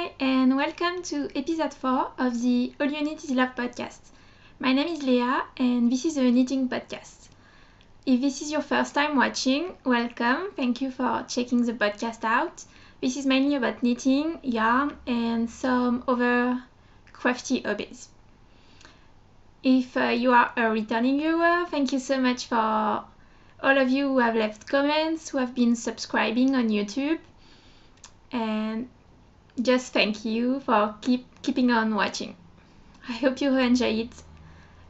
Hi, and welcome to episode 4 of the All You Need Is Love podcast. My name is Leah, and this is a knitting podcast. If this is your first time watching, welcome. Thank you for checking the podcast out. This is mainly about knitting, yarn, and some other crafty hobbies. If you are a returning viewer, thank you so much for all of you who have left comments, who have been subscribing on YouTube, and just thank you for keeping on watching. I hope you enjoy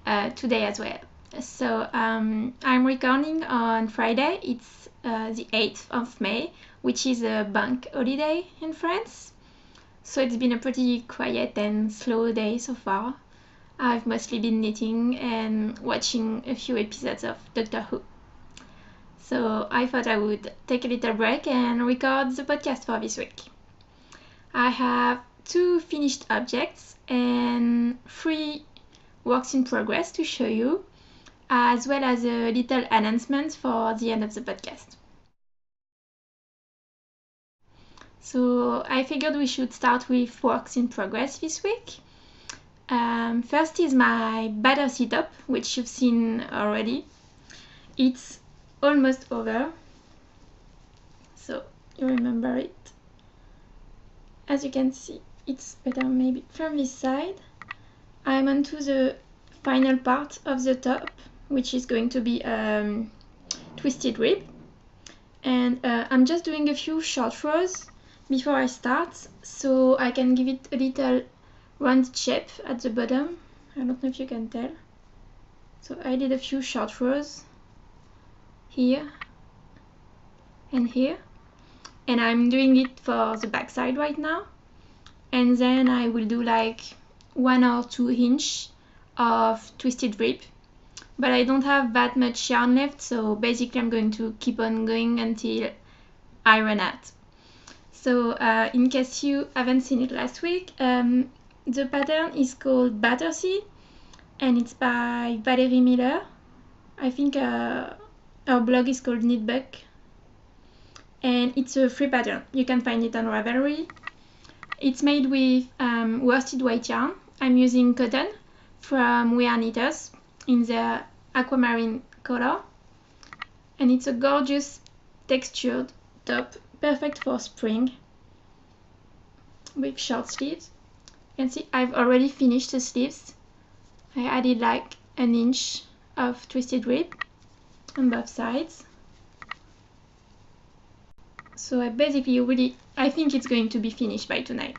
it today as well. So I'm recording on Friday. It's the 8th of May, which is a bank holiday in France. So it's been a pretty quiet and slow day so far. I've mostly been knitting and watching a few episodes of Doctor Who. So I thought I would take a little break and record the podcast for this week. I have 2 finished objects and 3 works in progress to show you, as well as a little announcement for the end of the podcast. So I figured we should start with works in progress this week. First is my Battersea top, which you've seen already. It's almost over, so you remember it. As you can see, it's better maybe from this side. I'm onto the final part of the top, which is going to be twisted rib. And I'm just doing a few short rows before I start, so I can give it a little round shape at the bottom. I don't know if you can tell. So I did a few short rows here and here. And I'm doing it for the back side right now, and then I will do like 1 or 2 inch of twisted rib, but I don't have that much yarn left, so basically I'm going to keep on going until I run out. So in case you haven't seen it last week, the pattern is called Battersea, and it's by Valerie Miller. I think her blog is called Knitbook. And it's a free pattern. You can find it on Ravelry. It's made with worsted weight yarn. I'm using cotton from We Are Knitters in the aquamarine color. And it's a gorgeous textured top, perfect for spring, with short sleeves. You can see I've already finished the sleeves. I added like 1 inch of twisted rib on both sides. So I think it's going to be finished by tonight.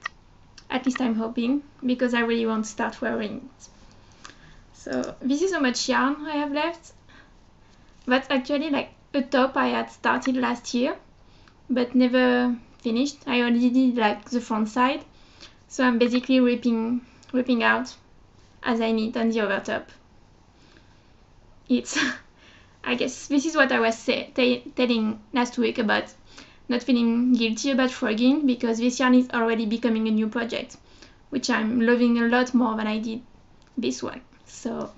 At least I'm hoping, because I really want to start wearing it. So this is how much yarn I have left. That's actually like a top I had started last year, but never finished. I already did like the front side. So I'm basically ripping out as I knit on the other top. It's, I guess this is what I was telling last week about not feeling guilty about frogging, because this yarn is already becoming a new project, which I'm loving a lot more than I did this one. So,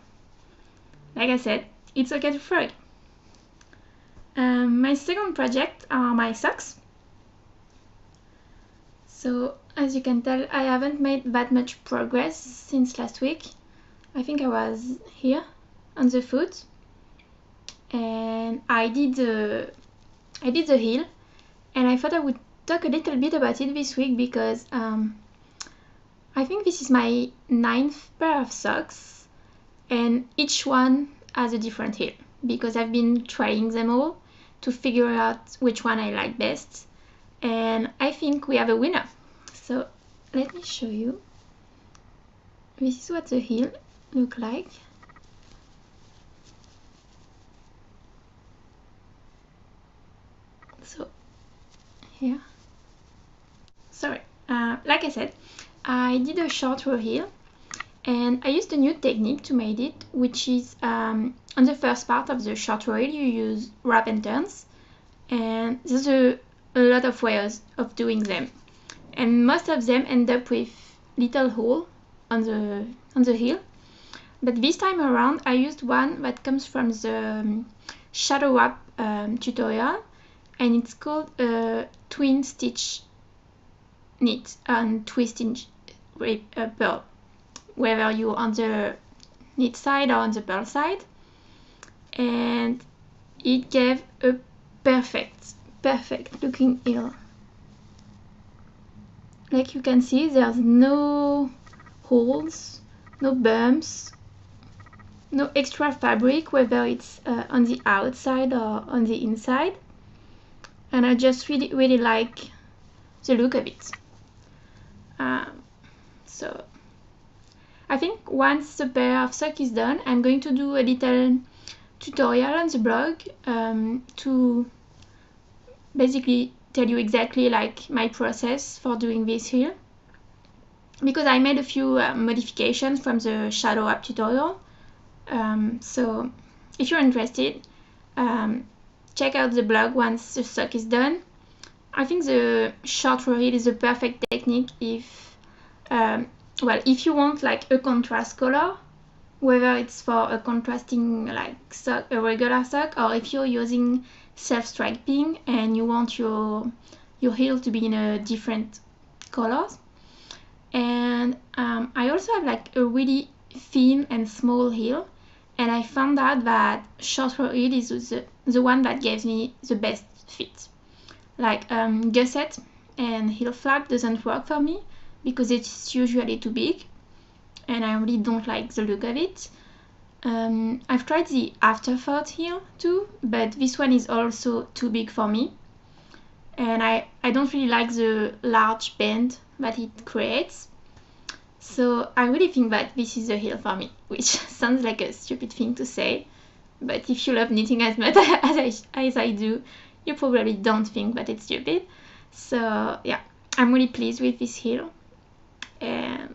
like I said, it's okay to frog. My second project are my socks. So, as you can tell, I haven't made that much progress since last week. I think I was here on the foot, and I did the heel. And I thought I would talk a little bit about it this week, because I think this is my 9th pair of socks, and each one has a different heel, because I've been trying them all to figure out which one I like best, and I think we have a winner. So let me show you. This is what the heel look like. So here. Sorry. Like I said, I did a short row heel, and I used a new technique to make it, which is on the first part of the short row heel you use wrap and turns, and there's a lot of ways of doing them, and most of them end up with little hole on the heel. But this time around I used one that comes from the shadow wrap tutorial, and it's called twin stitch knit and twisting purl, whether you're on the knit side or on the purl side, and it gave a perfect looking heel. Like you can see, there's no holes, no bumps, no extra fabric, whether it's on the outside or on the inside, and I just really like the look of it. So I think once the pair of socks is done, I'm going to do a little tutorial on the blog to basically tell you exactly like my process for doing this heel, because I made a few modifications from the shadow app tutorial. So if you're interested, check out the blog once the sock is done. I think the short row heel is a perfect technique if if you want like a contrast color, whether it's for a contrasting like sock, a regular sock, or if you're using self-striping and you want your heel to be in a different colors. And I also have like a really thin and small heel, and I found out that short row heel is the one that gives me the best fit. Like gusset and heel flap doesn't work for me because it's usually too big and I really don't like the look of it. I've tried the afterthought heel too, but this one is also too big for me, and I don't really like the large bend that it creates. So I really think that this is the heel for me, which sounds like a stupid thing to say, but if you love knitting as much as I do, you probably don't think that it's stupid. So yeah, I'm really pleased with this heel, and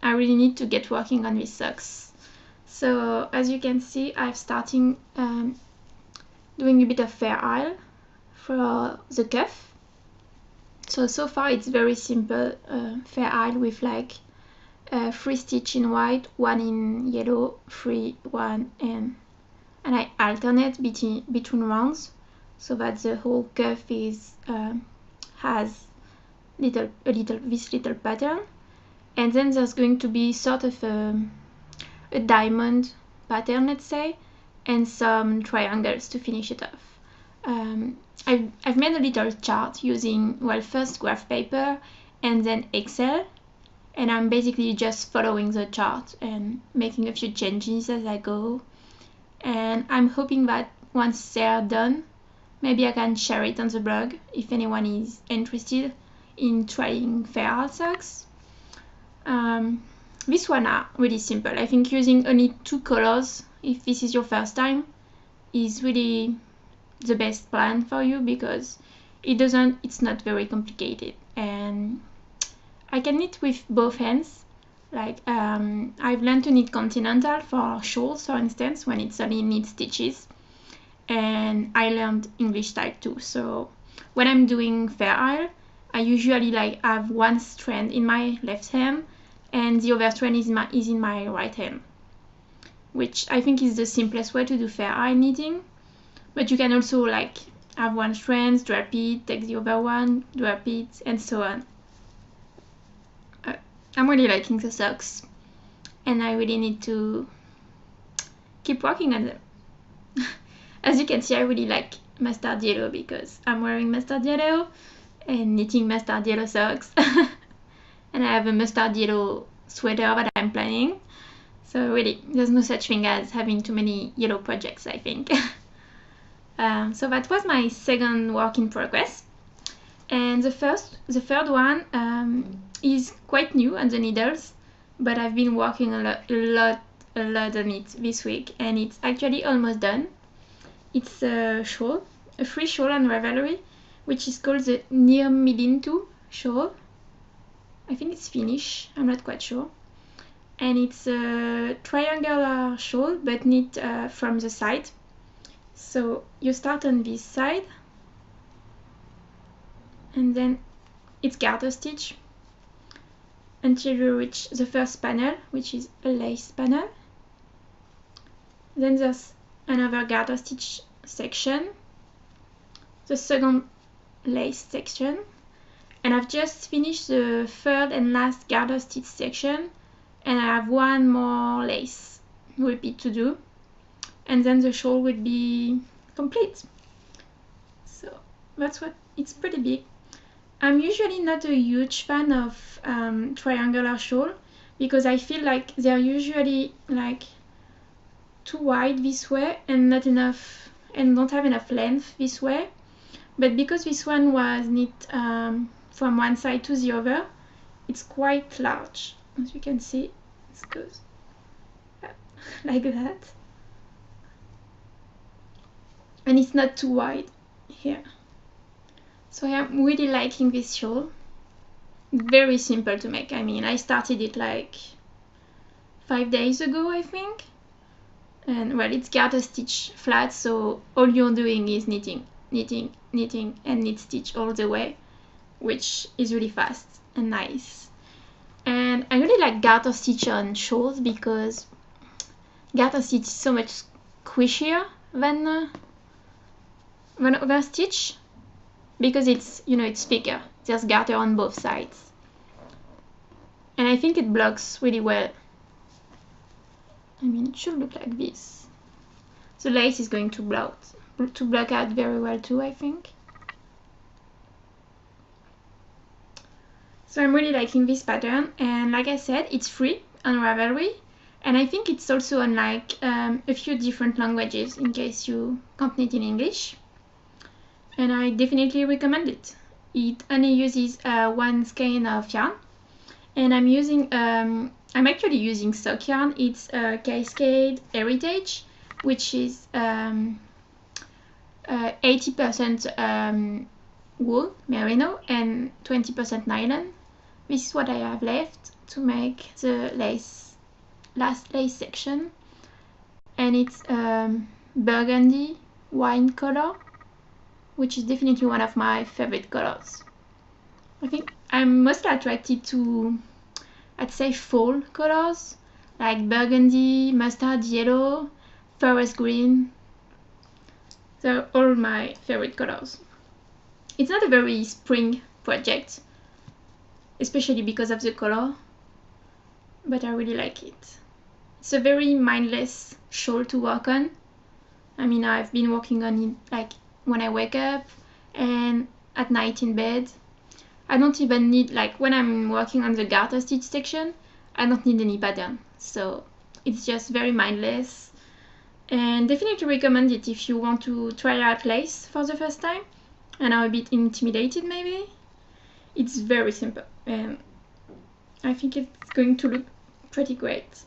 I really need to get working on these socks. So as you can see, I'm starting doing a bit of Fair Isle for the cuff. So far it's very simple Fair Isle with like 3 stitch in white, 1 in yellow, 3, 1, and I alternate between rounds so that the whole cuff is has this little pattern. And then there's going to be sort of a diamond pattern, let's say, and some triangles to finish it off. I've made a little chart using, first graph paper and then Excel, and I'm basically just following the chart and making a few changes as I go. And I'm hoping that once they're done, maybe I can share it on the blog if anyone is interested in trying Fair Isle socks. This one are really simple. I think using only 2 colors, if this is your first time, is really the best plan for you, because it's not very complicated, and I can knit with both hands. Like I've learned to knit continental for shawls, for instance, when it's only knit stitches, and I learned English type too. So when I'm doing Fair Isle, I usually like have one strand in my left hand and the other strand is in my right hand, which I think is the simplest way to do Fair Isle knitting. But you can also like have one strand, drop it, take the other one, drop it, and so on. I'm really liking the socks, and I really need to keep working on them. As you can see, I really like mustard yellow because I'm wearing mustard yellow and knitting mustard yellow socks. And I have a mustard yellow sweater that I'm planning. So really, there's no such thing as having too many yellow projects, I think. So that was my second work in progress. And the third one is quite new on the needles, but I've been working a lot on it this week, and it's actually almost done. It's a shawl, a free shawl on Ravelry, which is called the Near Milintu shawl. I think it's Finnish, I'm not quite sure. And it's a triangular shawl, but knit from the side. So you start on this side, and then it's garter stitch until you reach the first panel, which is a lace panel. Then there's another garter stitch section, the second lace section, And I've just finished the third and last garter stitch section, and I have one more lace repeat to do, and then the shawl will be complete. So that's what, it's pretty big. I'm usually not a huge fan of triangular shawl because I feel like they're usually like too wide this way and not enough, and don't have enough length this way. But because this one was knit from one side to the other, it's quite large. As you can see, it goes like that. And it's not too wide here. So I'm really liking this shawl. Very simple to make. I mean, I started it like 5 days ago, I think. And well, it's garter stitch flat, so all you're doing is knitting, knitting, knitting, and knit stitch all the way, which is really fast and nice. And I really like garter stitch on shawls because garter stitch is so much squishier than over stitch, because it's, you know, it's thicker. There's garter on both sides, and I think it blocks really well. I mean, it should look like this. The lace is going to block out very well too, I think. So I'm really liking this pattern, and like I said, it's free on Ravelry, and I think it's also on like a few different languages in case you can't knit in English. And I definitely recommend it. It only uses one skein of yarn, and I'm actually using sock yarn. It's Cascade Heritage, which is 80% wool merino and 20% nylon. This is what I have left to make the last lace section, and it's burgundy wine color, which is definitely one of my favorite colors. I think I'm mostly attracted to, I'd say, fall colors like burgundy, mustard yellow, forest green. They're all my favorite colors. It's not a very spring project, especially because of the color, but I really like it. It's a very mindless shawl to work on. I mean, I've been working on it like when I wake up and at night in bed. I don't even need, like when I'm working on the garter stitch section, I don't need any pattern. So it's just very mindless, and definitely recommend it if you want to try out lace for the first time and are a bit intimidated maybe. It's very simple, and I think it's going to look pretty great.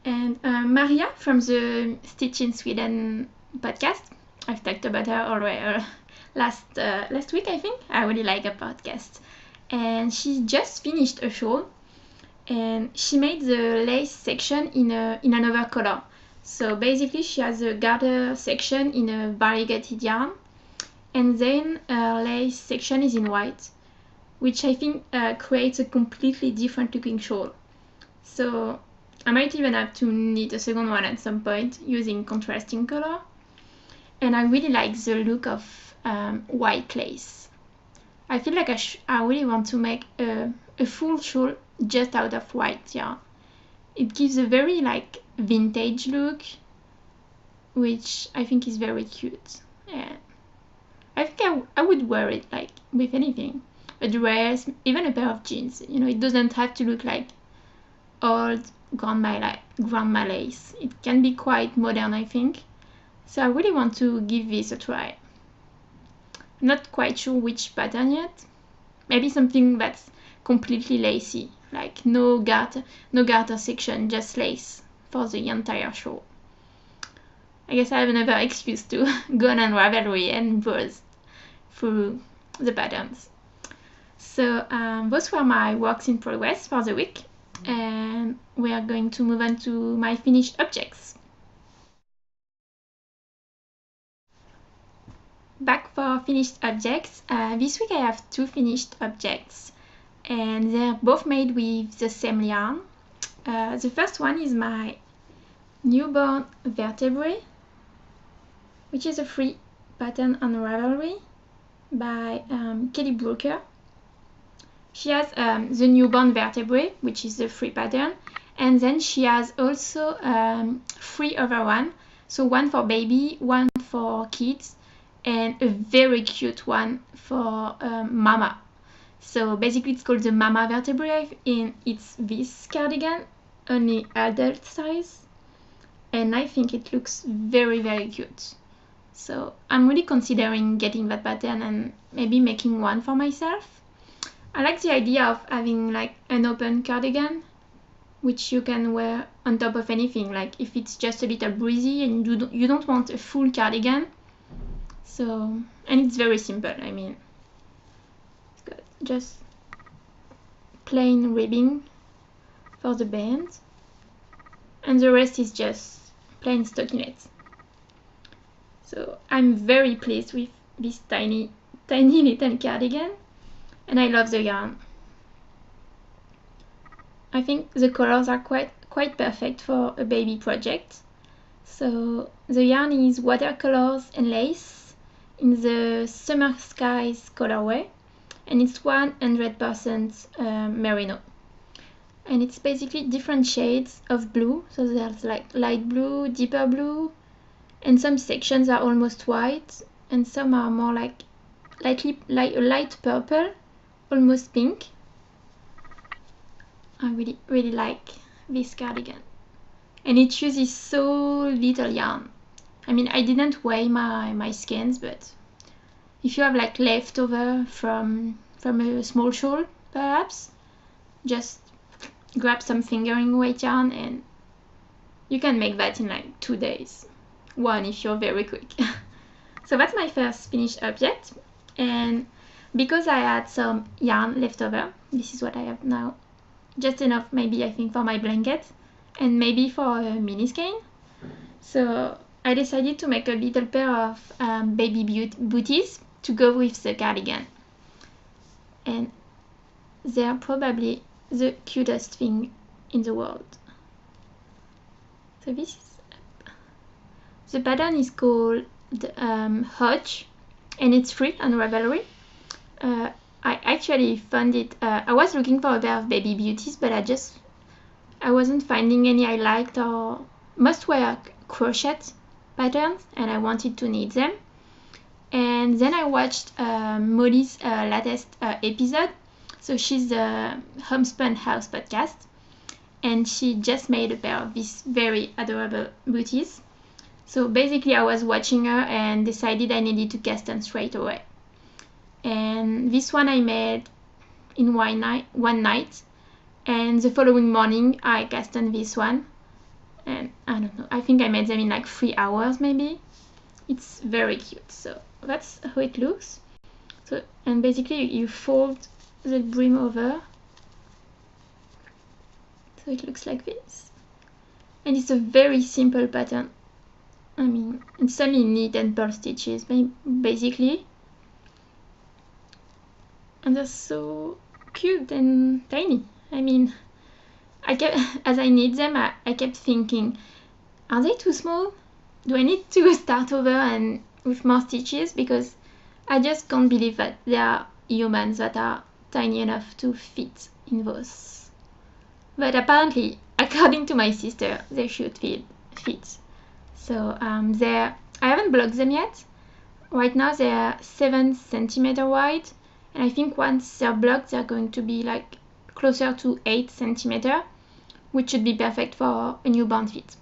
And Maria from the Stitch in Sweden podcast, I've talked about her already last week, I think. I really like her podcast. And she just finished a shawl, and she made the lace section in another color. So basically she has a garter section in a variegated yarn, and then her lace section is in white, which I think creates a completely different looking shawl. So I might even have to knit a second one at some point using contrasting color. And I really like the look of white lace. I feel like I really want to make a full shawl just out of white yarn. It gives a very like vintage look, which I think is very cute. Yeah. I think I would wear it like with anything. A dress, even a pair of jeans. You know, it doesn't have to look like old grandma lace. It can be quite modern, I think. So I really want to give this a try. I'm not quite sure which pattern yet. Maybe something that's completely lacy, like no garter section, just lace for the entire shawl. I guess I have another excuse to go on Ravelry and browse through the patterns. So those were my works in progress for the week, and we are going to move on to my finished objects. Back for finished objects. This week I have two finished objects, and they're both made with the same yarn. The first one is my newborn vertebrae, which is a free pattern on Ravelry. by Kelly Brooker. She has the newborn vertebrae, which is the free pattern, and then she has also 3 other one. So one for baby, one for kids, and a very cute one for mama. So basically it's called the mama vertebrae, and it's this cardigan, only adult size, and I think it looks very, very cute. So I'm really considering getting that pattern and maybe making one for myself. I like the idea of having like an open cardigan, which you can wear on top of anything, like if it's just a little breezy and you don't want a full cardigan. So, and it's very simple, I mean, it's got just plain ribbing for the band, and the rest is just plain stockinette. So I'm very pleased with this tiny little cardigan, and I love the yarn. I think the colors are quite perfect for a baby project. So the yarn is watercolors and lace in the Summer Skies colorway, and it's 100% merino. And it's basically different shades of blue. So there's like light blue, deeper blue, and some sections are almost white, and some are more like light purple, almost pink. I really like this cardigan, and it uses so little yarn. I mean, I didn't weigh my skeins, but if you have like leftover from a small shawl, perhaps just grab some fingering weight yarn and you can make that in like 2 days. One if you're very quick. So that's my first finished object, and because I had some yarn left over, this is what I have now. Just enough, maybe, I think, for my blanket and maybe for a mini skein. So I decided to make a little pair of baby booties to go with the cardigan, and they're probably the cutest thing in the world. So this is the pattern is called Hodge, and it's free on Ravelry. I actually found it. I was looking for a pair of baby beauties, but I wasn't finding any I liked, or most were crochet patterns, and I wanted to knit them. And then I watched Molly's latest episode. So she's the Homespun House podcast, and she just made a pair of these very adorable booties. So basically I was watching her and decided I needed to cast on straight away. And this one I made in one night, and the following morning I cast on this one, and I don't know, I think I made them in like 3 hours maybe. It's very cute. So that's how it looks. So, and basically you fold the brim over, so it looks like this, and it's a very simple pattern. I mean, it's only knit and purl stitches basically, and they're so cute and tiny. I mean, as I knit them, I kept thinking, are they too small? Do I need to start over and with more stitches? Because I just can't believe that there are humans that are tiny enough to fit in those. But apparently, according to my sister, they should fit. So I haven't blocked them yet. Right now they're 7 centimeter wide, and I think once they're blocked, they're going to be like closer to 8 centimeter, which should be perfect for a newborn fit.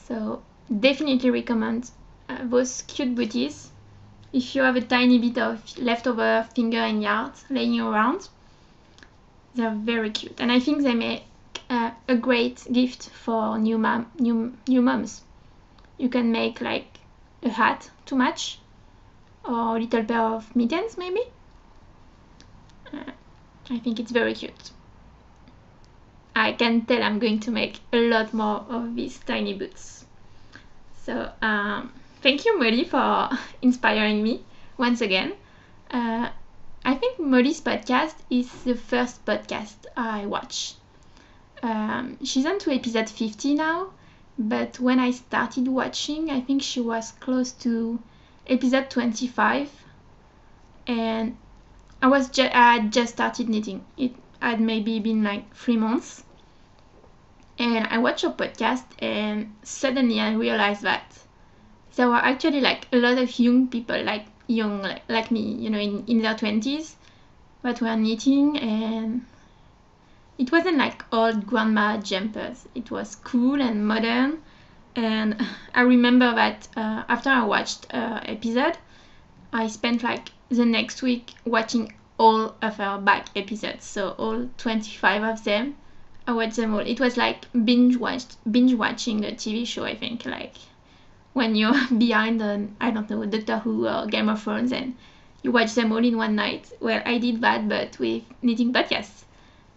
So definitely recommend those cute booties. If you have a tiny bit of leftover fingering yarn laying around, they're very cute, and I think they make a great gift for new moms. You can make like a hat to match, or a little pair of mittens maybe. I think it's very cute. I can tell I'm going to make a lot more of these tiny boots. So thank you, Molly, for inspiring me once again. I think Molly's podcast is the first podcast I watch. She's on to episode 50 now, but when I started watching, I think she was close to episode 25. and I had just started knitting. It had maybe been like 3 months, and I watched your podcast, and suddenly I realized that there were actually like a lot of young people, like me, in their 20s, that were knitting, and it wasn't like old grandma jumpers. It was cool and modern. And I remember that after I watched episode, I spent like the next week watching all of our back episodes, so all 25 of them. I watched them all. It was like binge watching a TV show. I think, like when you're behind on, I don't know, Doctor Who or Game of Thrones, and you watch them all in one night. Well, I did that, but with knitting podcasts,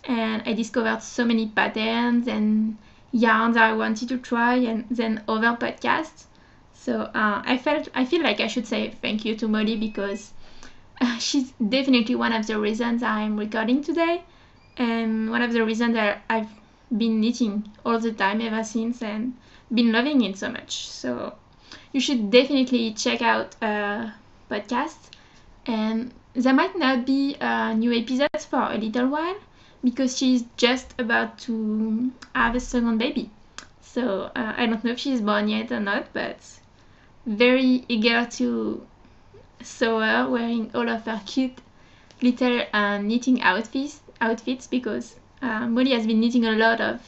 and I discovered so many patterns and yarns I wanted to try, and then other podcasts. So I feel like I should say thank you to Molly, because she's definitely one of the reasons I'm recording today, and one of the reasons that I've been knitting all the time ever since, and been loving it so much. So you should definitely check out podcasts, and there might not be new episodes for a little while, because she's just about to have a second baby. So I don't know if she's born yet or not, but very eager to saw her wearing all of her cute little knitting outfits, because Molly has been knitting a lot of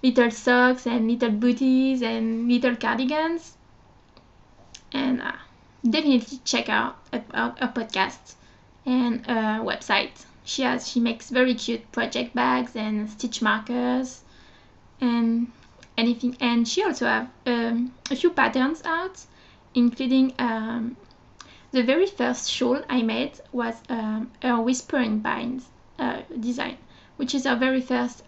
little socks and little booties and little cardigans. And definitely check out her podcast and her website. She makes very cute project bags and stitch markers and anything. And she also have a few patterns out, including the very first shawl I made was her Whispering Pines design, which is her very first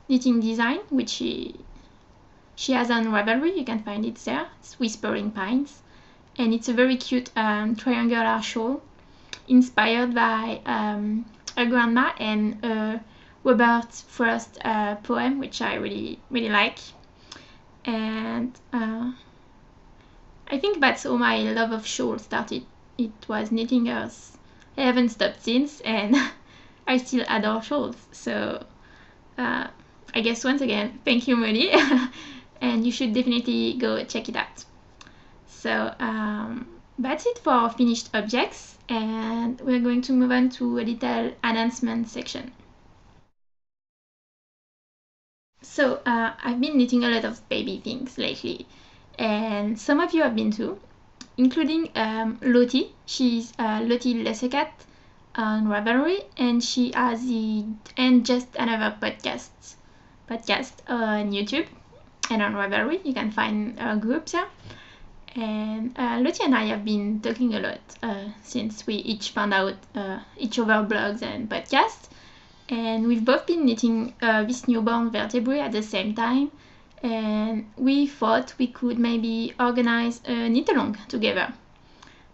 knitting design, which she has on Ravelry. You can find it there. It's Whispering Pines, and it's a very cute triangular shawl inspired by her grandma and Robert Frost poem, which I really really like. And I think that's how my love of shawl started. It was knitting hers. I haven't stopped since, and I still adore shawls. So I guess once again, thank you, Molly, and you should definitely go check it out. So that's it for finished objects, and we're going to move on to a little announcement section. So I've been knitting a lot of baby things lately, and some of you have been too, including Lottie. She's Lottie Lesecat on Ravelry, and she has and just another podcast on YouTube and on Ravelry. You can find groups here. And Lottie and I have been talking a lot since we each found out each other blogs and podcasts. And we've both been knitting this newborn vertebrae at the same time. And we thought we could maybe organize a knit-along together.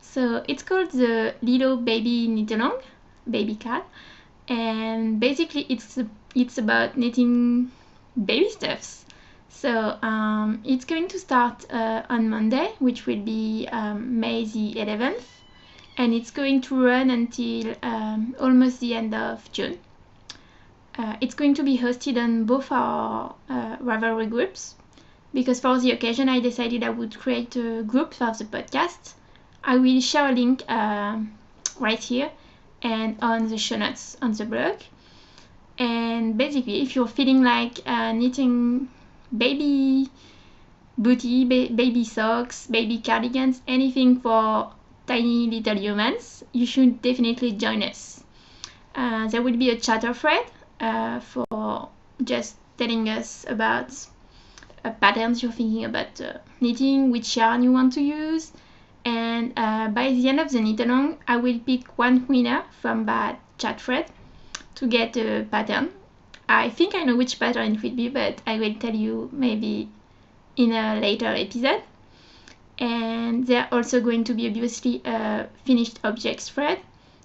So it's called the Little Baby Knit-along, Baby Cat. And basically it's about knitting baby stuffs. So it's going to start on Monday, which will be May the 11th, and it's going to run until almost the end of June. It's going to be hosted on both our Ravelry groups, because for the occasion I decided I would create a group for the podcast. I will share a link right here and on the show notes on the blog. And basically, if you're feeling like knitting baby booty, baby socks, baby cardigans, anything for tiny little humans, you should definitely join us. There will be a chatter thread for just telling us about patterns you're thinking about knitting, which yarn you want to use, and by the end of the knit-along, I will pick one winner from that chat thread to get a pattern. I think I know which pattern it will be, but I will tell you maybe in a later episode. And there are also going to be obviously a finished objects thread,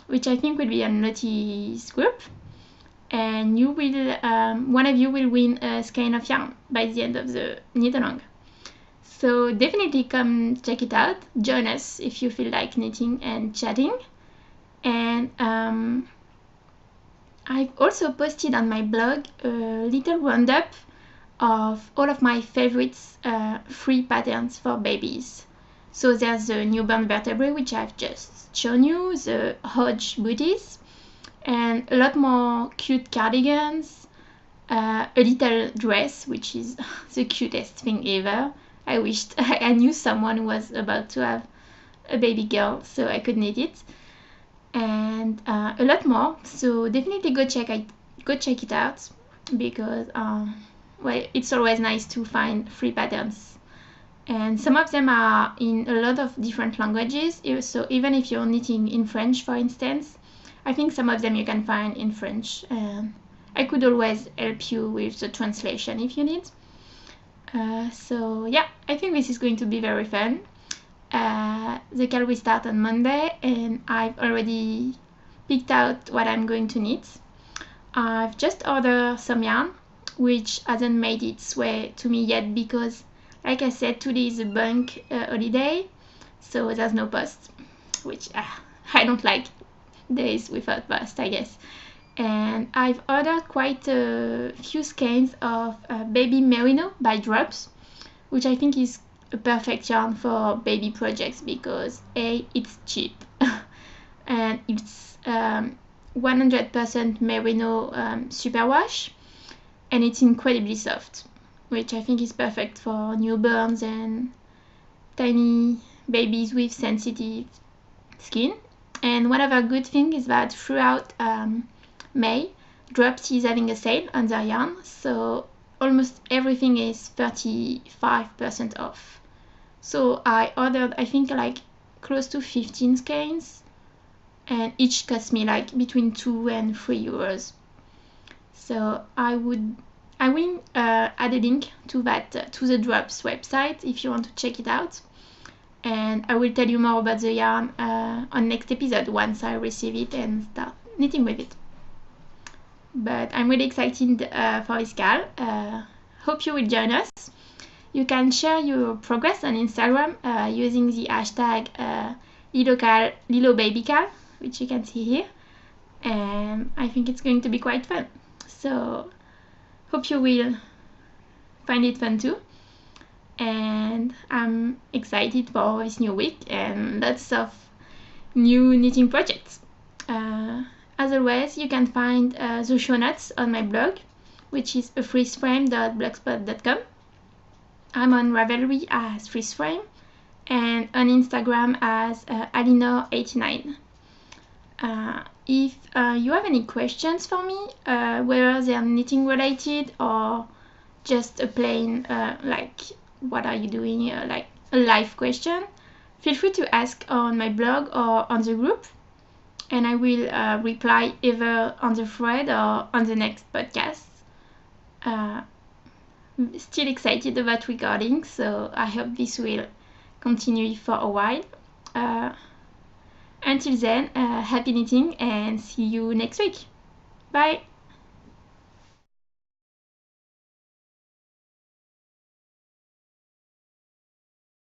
which I think will be on Lottie's group. And you will, one of you will win a skein of yarn by the end of the knit-along. So definitely come check it out. Join us if you feel like knitting and chatting. And I've also posted on my blog a little roundup of all of my favorites free patterns for babies. So there's the newborn vertebrae, which I've just shown you, the Hodge booties, and a lot more cute cardigans, a little dress, which is the cutest thing ever. I wished I knew someone who was about to have a baby girl so I could knit it, and a lot more. So definitely go check it out, because well, it's always nice to find free patterns, and some of them are in a lot of different languages. So even if you're knitting in French, for instance, I think some of them you can find in French, and I could always help you with the translation if you need. So yeah, I think this is going to be very fun. The call will start on Monday, and I've already picked out what I'm going to knit. I've just ordered some yarn, which hasn't made its way to me yet because, like I said, today is a bank holiday, so there's no post, which I don't like days without post, I guess. And I've ordered quite a few skeins of Baby Merino by Drops, which I think is a perfect yarn for baby projects because it's cheap and it's 100% merino superwash, and it's incredibly soft, which I think is perfect for newborns and tiny babies with sensitive skin. And one other good thing is that throughout May, Drops is having a sale on their yarn, so almost everything is 35% off. So I ordered, I think, like close to 15 skeins, and each cost me like between 2 and 3 euros. So I will add a link to that to the Drops website if you want to check it out, and I will tell you more about the yarn on next episode once I receive it and start knitting with it. But I'm really excited for this call. Hope you will join us. You can share your progress on Instagram using the hashtag LiloBabyCal, which you can see here. And I think it's going to be quite fun. So hope you will find it fun too. And I'm excited for this new week and lots of new knitting projects. As always, you can find the show notes on my blog, which is freezeframe.blogspot.com. I'm on Ravelry as freezeframe and on Instagram as alinor89. If you have any questions for me, whether they are knitting related or just a plain like what are you doing, like a live question, feel free to ask on my blog or on the group, and I will reply either on the thread or on the next podcast. Still excited about recording, so I hope this will continue for a while. Until then, happy knitting and see you next week. Bye!